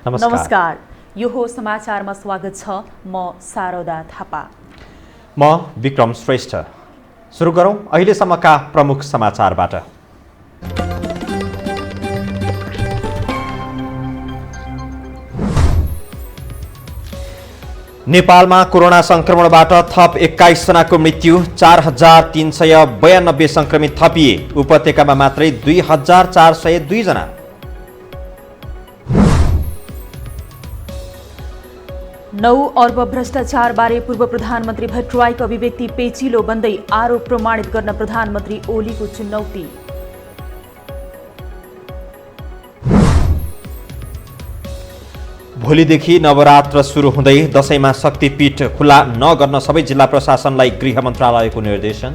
नमस्कार। यो हो समाचारमा स्वागत छ। म शारदा थापा। म विक्रम श्रेष्ठ। सुरु गरौँ अहिलेसम्मका प्रमुख समाचारबाट। नेपालमा कोरोना संक्रमणबाट थप 21 जनाको मृत्यु, 4392 संक्रमित थपिए। उपत्यकामा मात्रै 2402 जना। नौ अर्ब भ्रष्टाचारबारे पूर्व प्रधानमन्त्री भट्टराईको अभिव्यक्ति पेचिलो बन्दै आरोप प्रमाणित गर्न प्रधानमन्त्री ओलीको चुनौती। भोलिदेखि नवरात्र सुरु हुँदै दशैंमा शक्तिपीठ खुला नगर्न सबै जिल्ला प्रशासनलाई गृह मन्त्रालयको निर्देशन।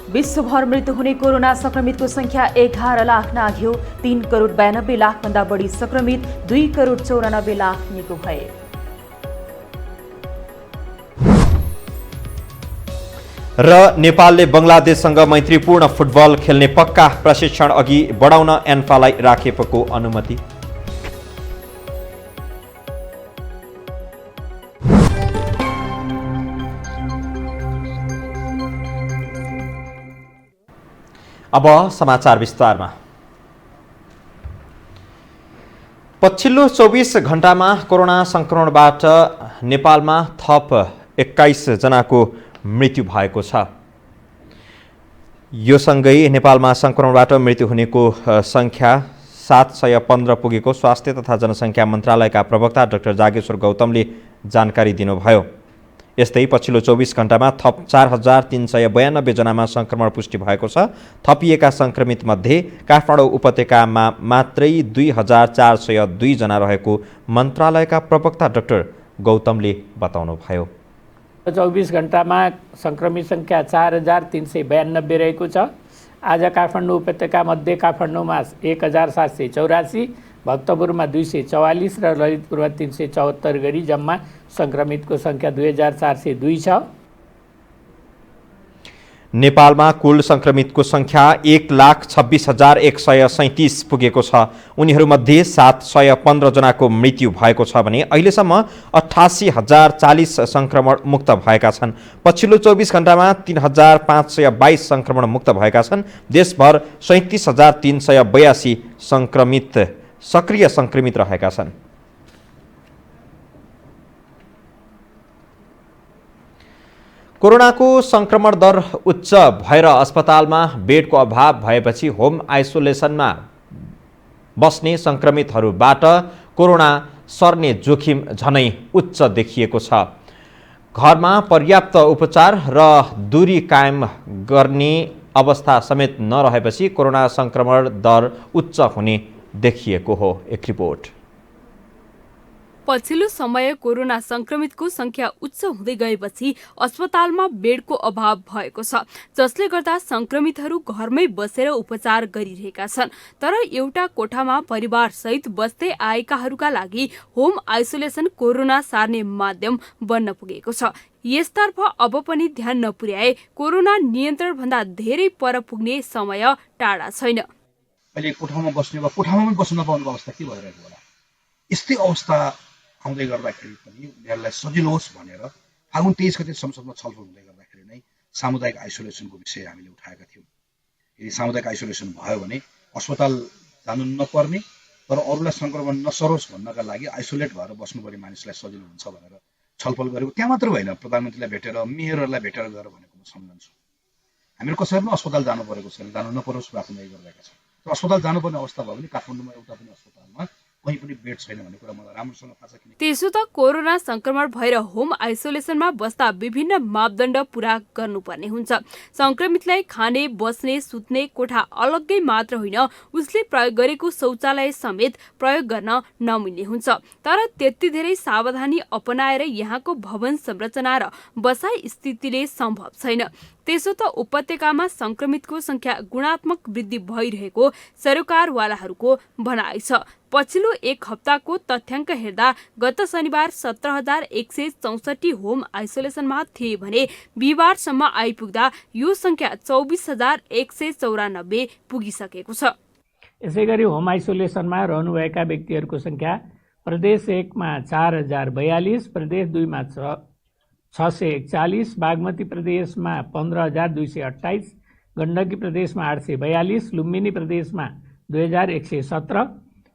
विश्वभर मृत्यु हुने कोरोना संक्रमितको संख्या 11 लाख नाघ्यो। 3,92 भन्दा बढी संक्रमित, 2,94 निको भए। र नेपालले बंगलादेशसँग मैत्रीपूर्ण फुटबल खेल्ने पक्का प्रशिक्षण अघि बढाउन एन्फालाई राखेको अनुमति। अब समाचार विस्तारमा। पछिल्लो 24 घण्टामा कोरोना संक्रमणबाट नेपालमा थप 21 जनाको मृत्यु भएको छ। यो सँगै नेपालमा संक्रमणबाट मृत्यु हुनेको संख्या 715 पुगेको स्वास्थ्य तथा जनसङ्ख्या मन्त्रालयका प्रवक्ता डाक्टर जागेश्वर गौतमले जानकारी दिनुभयो। यस्तै पछिल्लो 24 घण्टामा थप 4392 जनामा संक्रमण पुष्टि भएको छ। थपिएका संक्रमित मध्ये काठमाडौँ उपत्यकामा मात्रै 2402 जना रहेको मन्त्रालयका प्रवक्ता डाक्टर गौतमले बताउनुभयो। 24 घण्टामा संक्रमित संख्या 4392 रहेको छ। आज काठमाडौँ उपत्यकामध्ये काठमाडौँमा 1784, भक्तपुरमा 244 र ललितपुरमा 374 गरी जम्मा संक्रमितको संख्या 2402 छ। नेपालमा कुल संक्रमितको संख्या 1,26,137 पुगेको छ। उनीहरूमध्ये 715 जनाको मृत्यु भएको छ भने अहिलेसम्म 88,040 संक्रमण मुक्त भएका छन्। पछिल्लो 24 घण्टामा 3,522 संक्रमण मुक्त भएका छन्। देशभर 37,382 सक्रिय संक्रमित रहेका छन्। कोरोनाको संक्रमण दर उच्च भएर अस्पतालमा बेडको अभाव भएपछि होम आइसोलेसनमा बस्ने संक्रमितहरूबाट कोरोना सर्ने जोखिम झनै उच्च देखिएको छ। घरमा पर्याप्त उपचार र दूरी कायम गर्ने अवस्था समेत नरहेपछि कोरोना संक्रमण दर उच्च हुने देखिएको हो। एक रिपोर्ट। पछिल्लो समय कोरोना संक्रमितको संख्या उच्च हुँदै गएपछि अस्पतालमा बेडको अभाव भएको छ, जसले गर्दा संक्रमितहरू घरमै बसेर उपचार गरिरहेका छन्। तर एउटा कोठामा परिवार सहित बस्दै आएकाहरूका लागि होम आइसोलेसन कोरोना सार्ने माध्यम बन्न पुगेको छ। यसतर्फ अब पनि ध्यान नपुर्याए कोरोना नियन्त्रण भन्दा धेरै पर पुग्ने समय टाढा छैन। अहिले कोठामा बस्ने वा कोठामा पनि बस्न नपाउनुको अवस्था के भइरहेको होला। यस्तै अवस्था आउँदै गर्दाखेरि पनि उनीहरूलाई सजिलो होस् भनेर फागुन 23 गते संसदमा छलफल हुँदै गर्दाखेरि नै सामुदायिक आइसोलेसनको विषय हामीले उठाएका थियौँ। यदि सामुदायिक आइसोलेसन भयो भने अस्पताल जानु नपर्ने तर अरूलाई संक्रमण नसरोस् भन्नका लागि आइसोलेट भएर बस्नुपर्ने मानिसलाई सजिलो हुन्छ भनेर छलफल गरेको। त्यहाँ मात्र होइन, प्रधानमन्त्रीलाई भेटेर मेयरहरूलाई भेटेर गएर भनेको म सम्झन्छु। हामीहरू कसैले पनि अस्पताल जानु परेको छैन, जानु नपरोस् प्रार्थना गरिरहेका छौँ। तर अस्पताल जानुपर्ने अवस्था भयो भने काठमाडौँमा एउटा पनि अस्पतालमा कहीँ पनि बेड छैन भन्ने कुरा मलाई राम्रोसँग थाहा छ। त्यसो त कोरोना संक्रमण भएर होम आइसोलेसनमा बस्दा विभिन्न मापदण्ड पूरा गर्नुपर्ने हुन्छ। संक्रमितलाई खाने, बस्ने, सुत्ने कोठा अलग्गै मात्र होइन, उसले प्रयोग गरेको शौचालय समेत प्रयोग गर्न नमिल्ने हुन्छ। तर त्यति धेरै सावधानी अपनाएर यहाँको भवन संरचना र बसाइ स्थितिले सम्भव छैन। त्यसो त उपत्यकामा संक्रमितको संख्या गुणात्मक वृद्धि भइरहेको सरकारवालाहरूको भनाइ छ। पछिल्लो एक हप्ताको तथ्याङ्क हेर्दा गत शनिबार 17,164 होम आइसोलेसनमा थिए भने बिहिबारसम्म आइपुग्दा यो संख्या 24,194 पुगिसकेको छ। यसै गरी होम आइसोलेसनमा रहनुभएका व्यक्तिहरूको संख्या प्रदेश 1 मा 4,042, प्रदेश 2 मा 641, बागमती प्रदेशमा 15,228, गण्डकी प्रदेशमा 842, लुम्बिनी प्रदेशमा 2,117,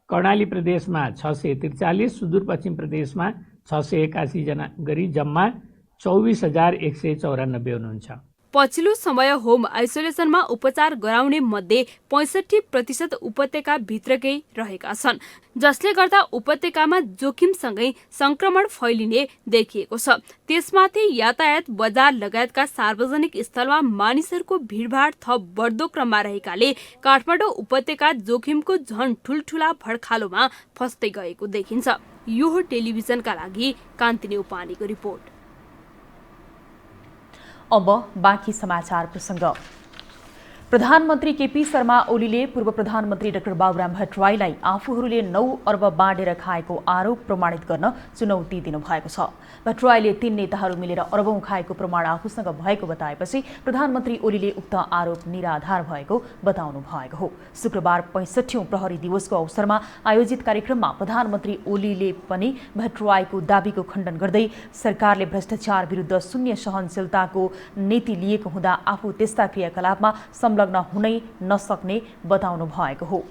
कर्णाली प्रदेशमा 643, सुदूरपश्चिम प्रदेशमा 681 जना गरी जम्मा 24,194 हुनुहुन्छ। पछिल्लो समय होम आइसोलेसनमा उपचार गराउने मध्ये 65% उपत्यका भित्रकै रहेका छन्, जसले गर्दा उपत्यकामा जोखिमसँगै संक्रमण फैलिने देखिएको छ। त्यसमाथि यातायात, बजार लगायतका सार्वजनिक स्थलमा मानिसहरूको भिडभाड थप बढ्दो क्रममा रहेकाले काठमाडौँ उपत्यका जोखिमको झन ठुल्ठुला भड्खालोमा फस्दै गएको देखिन्छ। यो टेलिभिजनका लागि कान्ति नेउपानेको रिपोर्ट। अब बाँकी समाचार प्रसङ्ग। प्रधानमन्त्री केपी शर्मा ओलीले पूर्व प्रधानमन्त्री डाक्टर बाबुराम भट्टराईलाई आफूहरूले 9 अर्ब बाँडेर खाएको आरोप प्रमाणित गर्न चुनौती दिनुभएको छ। भट्टराईले 3 नेताहरू मिलेर अरबौं खाएको प्रमाण आफूसँग भएको बताएपछि प्रधानमन्त्री ओलीले उक्त आरोप निराधार भएको बताउनु भएको हो। शुक्रबार 65औं प्रहरी दिवसको अवसरमा आयोजित कार्यक्रममा प्रधानमन्त्री ओलीले पनि भट्टराईको दाबीको खण्डन गर्दै सरकारले भ्रष्टाचार विरुद्ध शून्य सहनशीलताको नीति लिएको हुँदा आफू त्यस्ता क्रियाकलापमा संलग्न हुनै नसक्ने बताउनु भएको हो।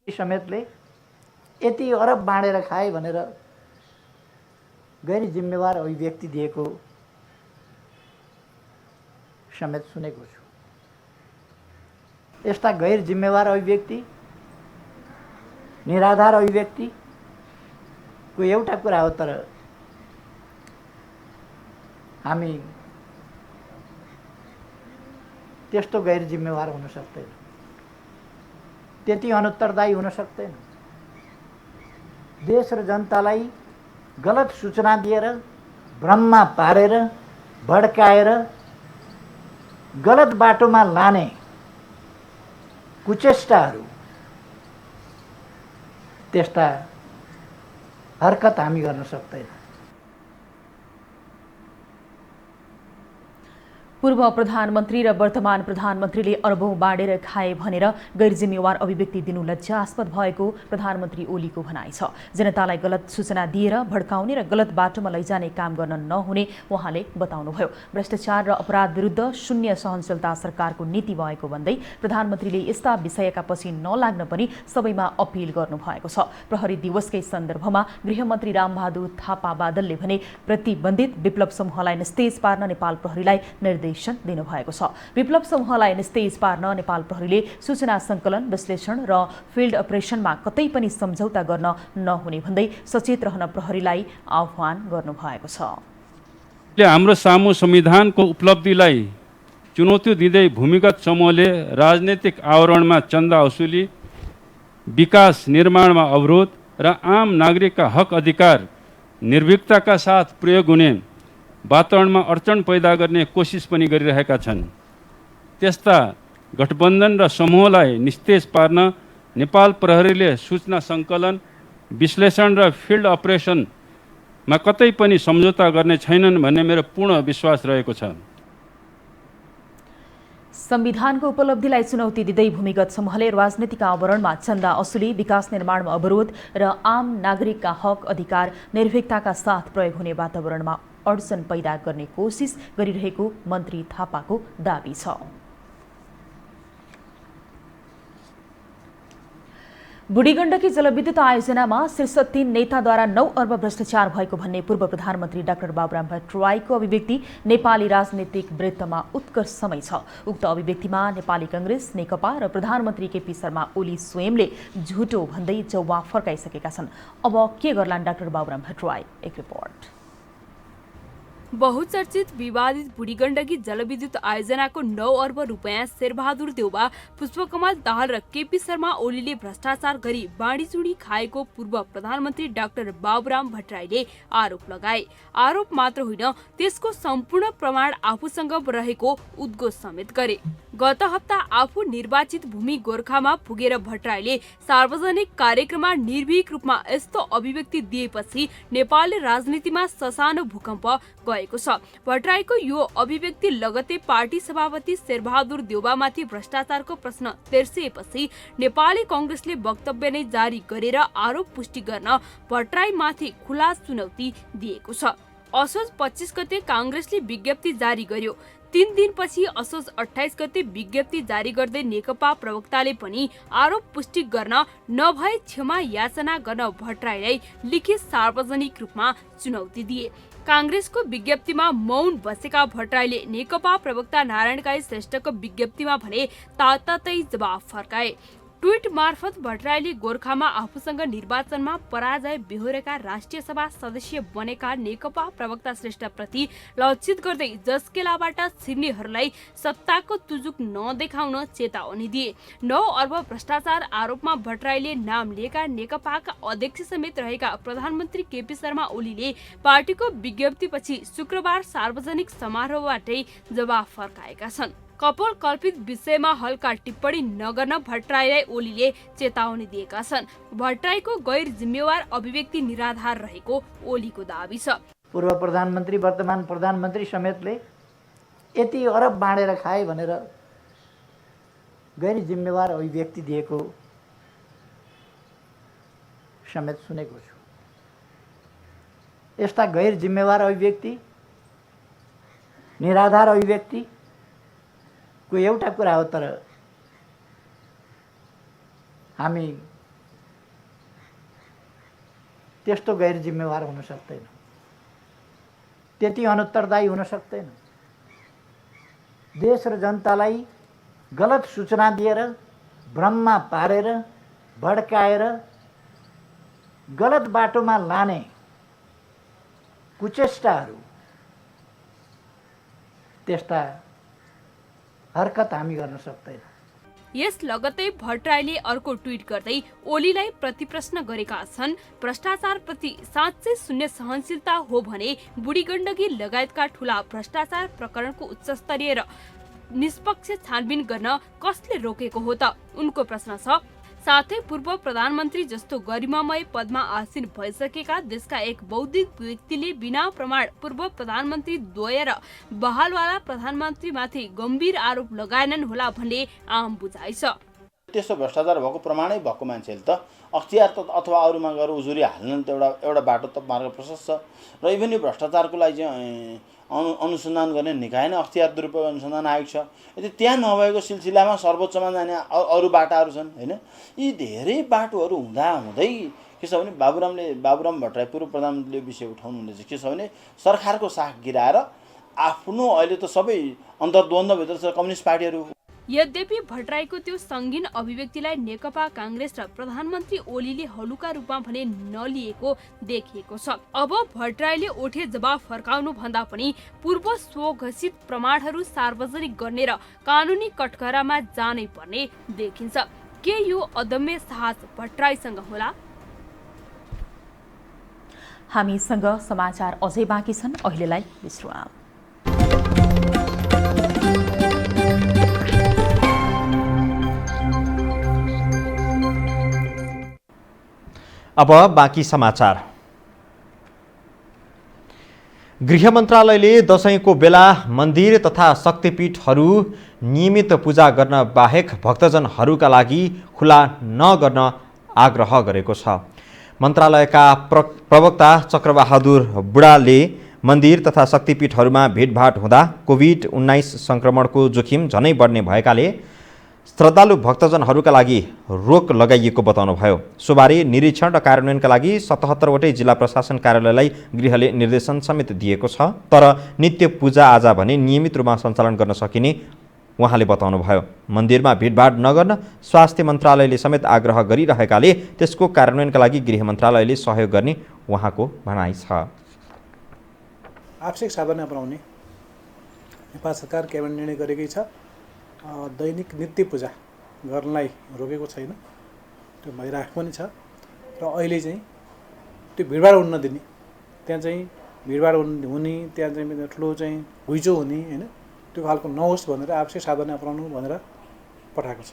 समेतले यति अरब बाँडेर खाए भनेर गैर जिम्मेवार अभिव्यक्ति दिएको समेत सुनेको छु। यस्ता गैर जिम्मेवार अभिव्यक्ति, निराधार अभिव्यक्तिको एउटा कुरा हो, तर हामी त्यस्तो गैर जिम्मेवार हुन सक्दैन, त्यति अनुत्तरदायी हुन सक्दैन। देश र जनतालाई गलत सूचना दिएर, भ्रममा पारेर, भड्काएर, गलत बाटोमा लाने कुचेष्टाहरू, त्यस्ता हरकत हामी गर्न सक्दैन। पूर्व प्रधानमन्त्री र वर्तमान प्रधानमन्त्रीले अरबौं बाँडेर खाए भनेर गैर जिम्मेवार अभिव्यक्ति दिनु लज्जास्पद भएको प्रधानमन्त्री ओलीको भनाइ छ। जनतालाई गलत सूचना दिएर भड्काउने र गलत बाटोमा लैजाने काम गर्न नहुने उहाँले बताउनुभयो। भ्रष्टाचार र अपराध विरुद्ध शून्य सहनशीलता सरकारको नीति भएको भन्दै प्रधानमन्त्रीले यस्ता विषयका पछि नलाग्न पनि सबैमा अपिल गर्नुभएको छ। प्रहरी दिवसकै सन्दर्भमा गृहमन्त्री रामबहादुर थापा बादलले भने प्रतिबन्धित विप्लव समूहलाई निस्तेज पार्न नेपाल प्रहरीलाई निर्देशन दिनुभएको छ। विप्लव समूहलाई निस्तेज पार्न नेपाल प्रहरीले सूचना सङ्कलन, विश्लेषण र फिल्ड अपरेसनमा कतै पनि सम्झौता गर्न नहुने भन्दै सचेत रहन प्रहरीलाई आह्वान गर्नुभएको छ। हाम्रो सामु संविधानको उपलब्धिलाई चुनौती दिँदै भूमिगत समूहले राजनैतिक आवरणमा चन्दा वसुली, विकास निर्माणमा अवरोध र आम नागरिकका हक अधिकार निर्भीकताका साथ प्रयोग हुने वातावरणमा अडचन पैदा गर्ने कोसिस पनि गरिरहेका छन्। त्यस्ता गठबन्धन र समूहलाई निस्तेज पार्न नेपाल प्रहरीले सूचना सङ्कलन, विश्लेषण र फिल्ड अपरेसनमा कतै पनि सम्झौता गर्ने छैनन् भन्ने मेरो पूर्ण विश्वास रहेको छ। संविधानको उपलब्धिलाई चुनौती दिँदै भूमिगत समूहले राजनीतिक आवरणमा चन्दा असुली, विकास निर्माणमा अवरोध र आम नागरिकका हक अधिकार निर्भीकताका साथ प्रयोग हुने वातावरणमा अडचन पैदा गर्ने कोसिस गरिरहेको मन्त्री थापाको दाबी छ। बुढीगण्डकी जलविद्युत आयोजनामा शीर्ष 3 नेताद्वारा 9 अर्ब भ्रष्टाचार भएको भन्ने पूर्व प्रधानमन्त्री डाक्टर बाबुराम भट्टराईको अभिव्यक्ति नेपाली राजनीतिक वृत्तमा उत्कर्ष समय छ। उक्त अभिव्यक्तिमा नेपाली कांग्रेस, नेकपा र प्रधानमन्त्री केपी शर्मा ओली स्वयंले झुटो भन्दै जवाफ फर्काइसकेका छन्। अब के गर्लान् डाक्टर बाबुराम भट्टराई? एक रिपोर्ट। बहुचर्चित विवादित बुढीगण्डकी जलविद्युत आयोजनाको 9 अर्ब रुपियाँ शेरबहादुर देउवा, पुष्पकमल दाहाल र केपी शर्मा ओलीले भ्रष्टाचार गरी बाँडीचुँडी खाएको पूर्व प्रधानमन्त्री डाक्टर बाबुराम भट्टराईले आरोप लगाए। आरोप मात्र होइन, त्यसको सम्पूर्ण प्रमाण आफूसँग रहेको उद्घोष समेत गरे। गत हप्ता आफू निर्वाचित भूमि गोर्खामा पुगेर भट्टराईले सार्वजनिक कार्यक्रममा निर्भीक रूपमा यस्तो अभिव्यक्ति दिएपछि नेपाली राजनीतिमा ससानो भूकम्प गएको छ। भट्टराईको यो अभिव्यक्ति लगतै पार्टी सभापति शेरबहादुर देउवामाथि भ्रष्टाचारको प्रश्न तेर्सिएपछि नेपाली कांग्रेसले वक्तव्य नै जारी गरेर आरोप पुष्टि गर्न भट्टराईमाथि खुला चुनौती दिएको छ। असोज 25 गते कांग्रेसले विज्ञप्ति जारी गर्यो। 3 दिनपछि असोज 28 गते विज्ञप्ति जारी गर्दै नेकपा प्रवक्ताले पनि आरोप पुष्टि गर्न नभए क्षमा याचना गर्न भट्टराईलाई लिखित सार्वजनिक रूपमा चुनौती दिए। कांग्रेसको विज्ञप्तिमा मौन बसेका भट्टराईले नेकपा प्रवक्ता नारायण काजी श्रेष्ठको विज्ञप्तिमा भने ताततै जवाफ फर्काए। ट्वीट मार्फत भट्टराईले गोर्खामा आफूसँग निर्वाचनमा पराजय बेहोरेका राष्ट्रिय सभा सदस्य बनेका नेकपा प्रवक्ता श्रेष्ठप्रति लक्षित गर्दै जसकेलाबाट छिर्नेहरूलाई सत्ताको तुजुक नदेखाउन चेतावनी दिए। 9 अर्ब भ्रष्टाचार आरोपमा भट्टराईले नाम लिएका नेकपाका अध्यक्ष समेत रहेका प्रधानमन्त्री केपी शर्मा ओलीले पार्टीको विज्ञप्तिपछि शुक्रबार सार्वजनिक समारोहबाटै जवाफ फर्काएका छन्। कपोल कल्पित विषयमा हल्का टिप्पणी नगर्न भट्टराईलाई ओलीले चेतावनी दिएका छन्। भट्टराईको गैर जिम्मेवार अभिव्यक्ति निराधार रहेको ओलीको दाबी छ। पूर्व प्रधानमन्त्री वर्तमान प्रधानमन्त्री समेतले यति अरब बाँडेर खाए भनेर गैर जिम्मेवार अभिव्यक्ति दिएको समेत सुनेको छु। यस्ता गैर जिम्मेवार अभिव्यक्ति, निराधार अभिव्यक्ति को एउटा कुरा हो, तर हामी त्यस्तो गैर जिम्मेवार हुन सक्दैन, त्यति अनुत्तरदायी हुन सक्दैन। देश र जनतालाई गलत सूचना दिएर, भ्रममा पारेर, भड्काएर, गलत बाटोमा लाने कुचेष्टाहरू, त्यस्ता हरकत हामी गर्न सक्दैन। यस लगतै भट्टराईले अर्को ट्वीट गर्दै ओलीलाई प्रतिप्रश्न गरेका छन्। भ्रष्टाचारप्रति साँच्चै शून्य सहनशीलता हो भने बुढीगण्डकी लगायतका ठूला भ्रष्टाचार प्रकरणको उच्चस्तरीय र निष्पक्ष छानबिन गर्न कसले रोकेको हो त? उनको प्रश्न छ। साथै पूर्व प्रधानमन्त्री जस्तो गरिमामय पदमा आसीन भइसकेका देशका एक बौद्धिक व्यक्तिले बिना प्रमाण पूर्व प्रधानमन्त्री द्वय र बहालवाला प्रधानमन्त्रीमाथि गम्भीर आरोप लगाएनन् होला भन्ने आम बुझाइ छ। त्यस्तो भ्रष्टाचार भएको प्रमाणै भएको मान्छेले त अख्तियार अथवा अरूमा गएर उजुरी हाल्न त एउटा बाटो त मार्ग प्रशस्त छ। र इभन यो भ्रष्टाचारको लागि चाहिँ अनुसन्धान गर्ने निकाय नै अख्तियार दुरुपयोग अनुसन्धान आयोग छ। यदि त्यहाँ नभएको सिलसिलामा सर्वोच्चमा जाने अरू बाटाहरू छन् होइन। यी धेरै बाटोहरू हुँदै के छ भने बाबुराम भट्टराई पूर्व प्रधानमन्त्रीले विषय उठाउनु हुँदैछ। के छ भने सरकारको साख गिराएर आफ्नो अहिले त सबै अन्तर्द्वन्द्वभित्र छ कम्युनिस्ट पार्टीहरू। यद्यपि भट्टराईको त्यो सङ्गीन अभिव्यक्तिलाई नेकपा कांग्रेस र प्रधानमन्त्री ओलीले हलुका रूपमा भने नलिएको देखिएको छ। अब भट्टराईले ओठे जवाफ फर्काउनु भन्दा पनि पूर्व स्वघोषित प्रमाणहरू सार्वजनिक गर्ने र कानुनी कठघरामा जानै पर्ने देखिन्छ। के यो अदम्य साहस भट्टराईसँग होला? हामीसँग समाचार अझै बाँकी छन्, अहिलेलाई विश्राम। अब बाँकी समाचार। गृह मन्त्रालयले दशैंको बेला मन्दिर तथा शक्तिपीठहरू नियमित पूजा गर्न बाहेक भक्तजनहरूका लागि खुला नगर्न आग्रह गरेको छ। मन्त्रालयका प्रवक्ता चक्रबहादुर बुढाले मन्दिर तथा शक्तिपीठहरूमा भिडभाड हुँदा कोभिड-19 संक्रमणको जोखिम झनै बढ्ने भएकाले श्रद्धालु भक्तजनहरूका लागि रोक लगाइएको बताउनुभयो। सोमबारे निरीक्षण र कार्यान्वयनका लागि 77 वटै जिल्ला प्रशासन कार्यालयलाई गृहले निर्देशन समेत दिएको छ। तर नित्य पूजाआजा भने नियमित रूपमा सञ्चालन गर्न सकिने उहाँले बताउनुभयो। मन्दिरमा भिडभाड नगर्न स्वास्थ्य मन्त्रालयले समेत आग्रह गरिरहेकाले त्यसको कार्यान्वयनका लागि गृह मन्त्रालयले सहयोग गर्ने उहाँको भनाइ छ। आवश्यक सावधानी अपनाउने नेपाल सरकार क्याबिनेट निर्णय गरेकै छ। दैनिक नित्य पूजा गर्नलाई रोकेको छैन, त्यो भइरहेको पनि छ। र अहिले चाहिँ त्यो भिडभाड हुन नदिने, त्यहाँ चाहिँ भिडभाड हुने, त्यहाँ चाहिँ ठुलो चाहिँ घुइँचो हुने होइन, त्यो खालको नहोस् भनेर आवश्यक सावधानी अपनाउनु भनेर पठाएको छ।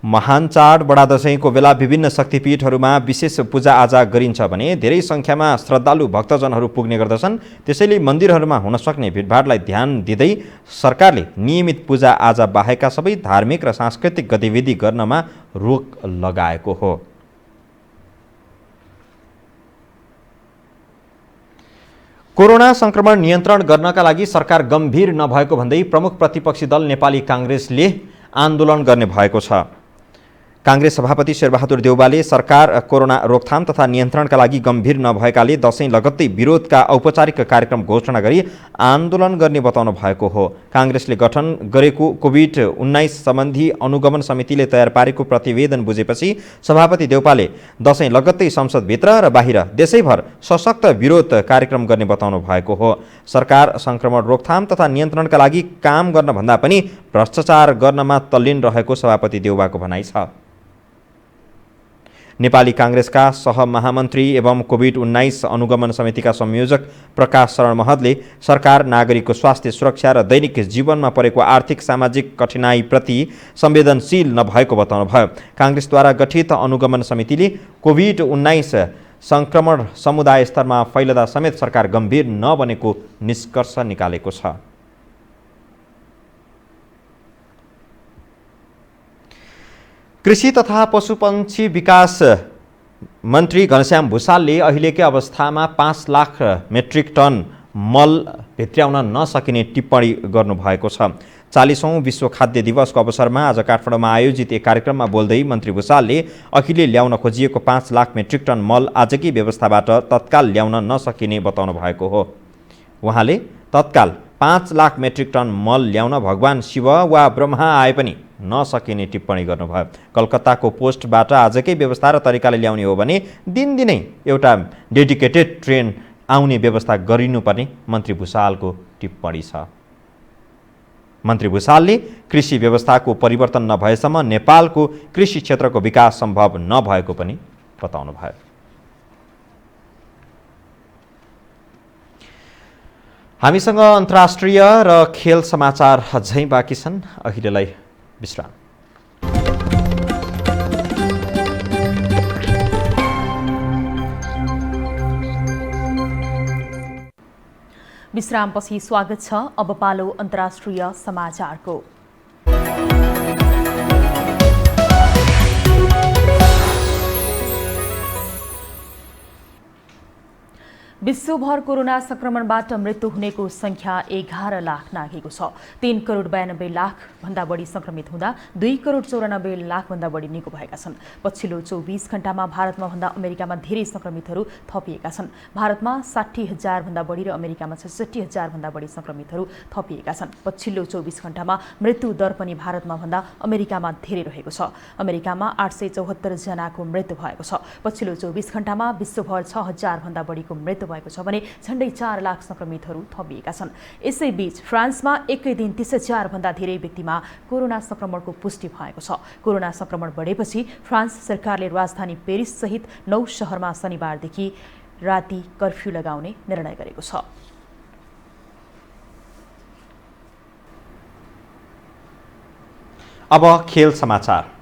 महान चाड बडा दशैंको बेला विभिन्न शक्तिपीठहरूमा विशेष पूजाआजा गरिन्छ भने धेरै सङ्ख्यामा श्रद्धालु भक्तजनहरू पुग्ने गर्दछन्। त्यसैले मन्दिरहरूमा हुन सक्ने भिडभाडलाई ध्यान दिँदै सरकारले नियमित पूजाआजा बाहेकका सबै धार्मिक र सांस्कृतिक गतिविधि गर्नमा रोक लगाएको हो। कोरोना संक्रमण नियन्त्रण गर्नका लागि सरकार गम्भीर नभएको भन्दै प्रमुख प्रतिपक्षी दल नेपाली काङ्ग्रेसले आन्दोलन गर्ने भएको छ। काङ्ग्रेस सभापति शेरबहादुर देउवाले सरकार कोरोना रोकथाम तथा नियन्त्रणका लागि गम्भीर नभएकाले दशैं लगत्तै विरोधका औपचारिक कार्यक्रम घोषणा गरी आन्दोलन गर्ने बताउनु भएको हो। काङ्ग्रेसले गठन गरेको कोभिड-19 सम्बन्धी अनुगमन समितिले तयार पारेको प्रतिवेदन बुझेपछि सभापति देउवाले दशैं लगत्तै संसदभित्र र बाहिर देशैभर सशक्त विरोध कार्यक्रम गर्ने बताउनु भएको हो। सरकार संक्रमण रोकथाम तथा नियन्त्रणका लागि काम गर्न भन्दा पनि भ्रष्टाचार गर्नमा तल्लीन रहेको सभापति देउवाको भनाइ छ। नेपाली काङ्ग्रेसका सहमहामन्त्री एवं कोभिड-19 अनुगमन समितिका संयोजक प्रकाश शरण महतले सरकार नागरिकको स्वास्थ्य सुरक्षा र दैनिक जीवनमा परेको आर्थिक सामाजिक कठिनाइप्रति संवेदनशील नभएको बताउनुभयो। काङ्ग्रेसद्वारा गठित अनुगमन समितिले कोभिड-19 संक्रमण समुदाय स्तरमा फैलदा समेत सरकार गम्भीर नबनेको निष्कर्ष निकालेको छ। कृषि तथा पशुपक्षी विकास मन्त्री घनश्याम भुसालले अहिलेकै अवस्थामा 5 लाख मेट्रिक टन मल भित्र्याउन नसकिने टिप्पणी गर्नुभएको छ। 40औं विश्व खाद्य दिवसको अवसरमा आज काठमाडौँमा आयोजित एक कार्यक्रममा बोल्दै मन्त्री भुसालले अहिले ल्याउन खोजिएको 5 लाख मेट्रिक टन मल आजकै व्यवस्थाबाट तत्काल ल्याउन नसकिने बताउनु भएको हो। उहाँले तत्काल 5 लाख मेट्रिक टन मल ल्याउन भगवान शिव वा ब्रह्मा आए पनि नसकिने टिप्पणी गर्नुभयो। कलकत्ताको पोस्टबाट आजकै व्यवस्था र तरिकाले ल्याउने हो भने दिनदिनै एउटा डेडिकेटेड ट्रेन आउने व्यवस्था गरिनुपर्ने मन्त्री भुसालको टिप्पणी छ। मन्त्री भुसालले कृषि व्यवस्थाको परिवर्तन नभएसम्म नेपालको कृषि क्षेत्रको विकास सम्भव नभएको पनि बताउनुभयो। हामीसँग अन्तर्राष्ट्रिय र खेल समाचार अझै बाँकी छन्। अहिलेलाई विश्राम। विश्रामपछि स्वागत छ। अब पालो अन्तर्राष्ट्रिय समाचारको। विश्वभर कोरोना संक्रमणबाट मृत्यु हुनेको संख्या 11 लाख नाघेको छ। 3 करोड 92 लाख भन्दा बढी संक्रमित हुँदा 2 करोड 94 लाख भन्दा बढी निको भएका छन्। पछिल्लो 24 घण्टामा भारतमा भन्दा अमेरिकामा धेरै संक्रमितहरू थपिएका छन्। भारतमा 60,000 भन्दा बढी र अमेरिकामा 66,000 भन्दा बढी संक्रमितहरू थपिएका छन्। पछिल्लो 24 घण्टामा मृत्यु दर पनि भारतमा भन्दा अमेरिकामा धेरै रहेको छ। अमेरिकामा 874 जनाको मृत्यु भएको छ। पछिल्लो 24 घण्टामा विश्वभर 6,000 भन्दा बढीको मृत्यु भएको छ भने झण्डै 4 लाख संक्रमितहरू थपिएका छन्। यसैबीच फ्रान्समा एकै दिन 30,000 भन्दा धेरै व्यक्तिमा कोरोना संक्रमणको पुष्टि भएको छ। कोरोना संक्रमण बढेपछि फ्रान्स सरकारले राजधानी पेरिस सहित 9 शहरमा शनिबारदेखि राति कर्फ्यू लगाउने निर्णय गरेको छ। अब खेल समाचार।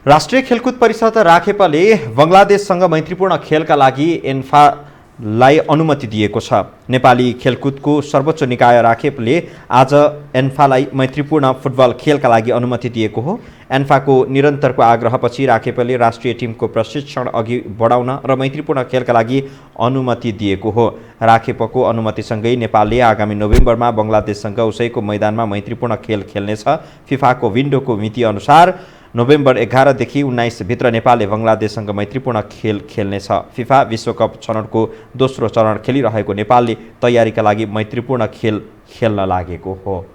राष्ट्रिय खेलकुद परिषद राखेपले बङ्गलादेशसँग मैत्रीपूर्ण खेलका लागि एन्फालाई अनुमति दिएको छ। नेपाली खेलकुदको सर्वोच्च निकाय राखेपले आज एन्फालाई मैत्रीपूर्ण फुटबल खेलका लागि अनुमति दिएको हो। एन्फाको निरन्तरको आग्रहपछि राखेपले राष्ट्रिय टिमको प्रशिक्षण अघि बढाउन र मैत्रीपूर्ण खेलका लागि अनुमति दिएको हो। राखेपको अनुमतिसँगै नेपालले आगामी नोभेम्बरमा बङ्गलादेशसँग उसैको मैदानमा मैत्रीपूर्ण खेल खेल्नेछ। फिफाको विन्डोको मिति अनुसार नोभेम्बर 11 देखि 19 भित्र नेपालले बङ्गलादेशसँग मैत्रीपूर्ण खेल खेल्नेछ। फिफा विश्वकप छनौटको दोस्रो चरण खेलिरहेको नेपालले तयारीका लागि मैत्रीपूर्ण खेल खेल्न लागेको हो।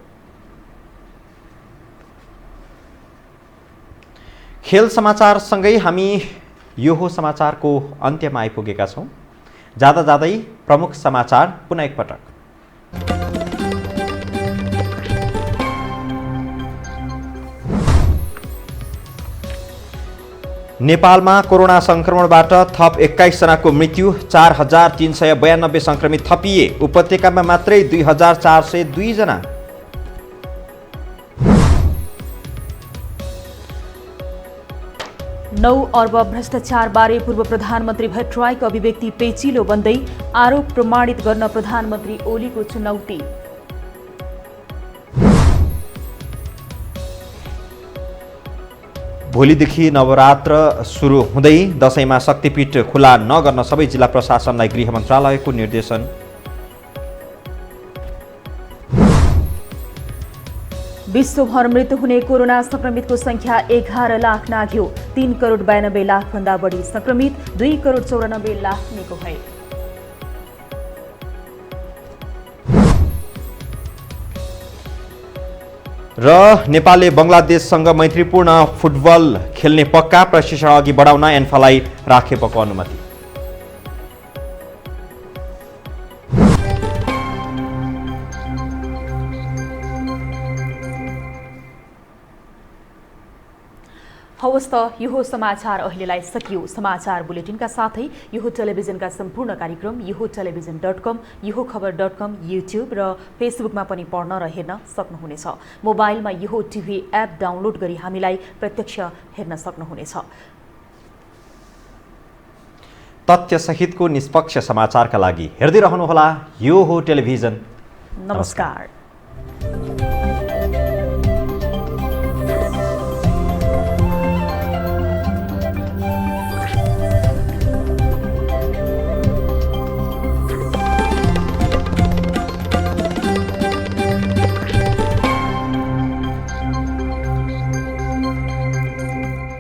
खेल समाचारसँगै हामी यो हो समाचारको अन्त्यमा आइपुगेका छौँ। जाँदा जाँदै प्रमुख समाचार पुनः एकपटक। नेपालमा कोरोना संक्रमणबाट थप 21 जनाको मृत्यु, 4392 संक्रमित थपिए। उपत्यकामा मात्रै 2402 जना। नौ अर्ब भ्रष्टाचारबारे पूर्व प्रधानमन्त्री भट्टराईको अभिव्यक्ति पेचिलो बन्दै, आरोप प्रमाणित गर्न प्रधानमन्त्री ओलीको चुनौती। भोलिदेखि नवरात्र सुरु हुँदै दशैंमा शक्तिपीठ खुला नगर्न सबै जिल्ला प्रशासनलाई गृह मन्त्रालयको निर्देशन। विश्वभर मृत्यु हुने कोरोना संक्रमितको संख्या 11 लाख नाघ्यो। 3,92,00,000 भन्दा बढी संक्रमित, 2,94,00,000 निको भए। र नेपालले बङ्गलादेशसँग मैत्रीपूर्ण फुटबल खेल्ने पक्का, प्रशिक्षण अघि बढाउन एन्फालाई राखेपको अनुमति। हवस् त यो हो समाचार अहिलेलाई सकियो। समाचार बुलेटिनका साथै यो हो टेलिभिजनका सम्पूर्ण कार्यक्रम yoho-television.com, yoho-खबर.com, युट्युब र फेसबुकमा पनि पढ्न र हेर्न सक्नुहुनेछ। मोबाइलमा योहो टिभी एप डाउनलोड गरी हामीलाई प्रत्यक्ष हेर्न सक्नुहुनेछ। तथ्यसहितको निष्पक्ष समाचारका लागि हेर्दै रहनुहोला यो हो टेलिभिजन। नमस्कार।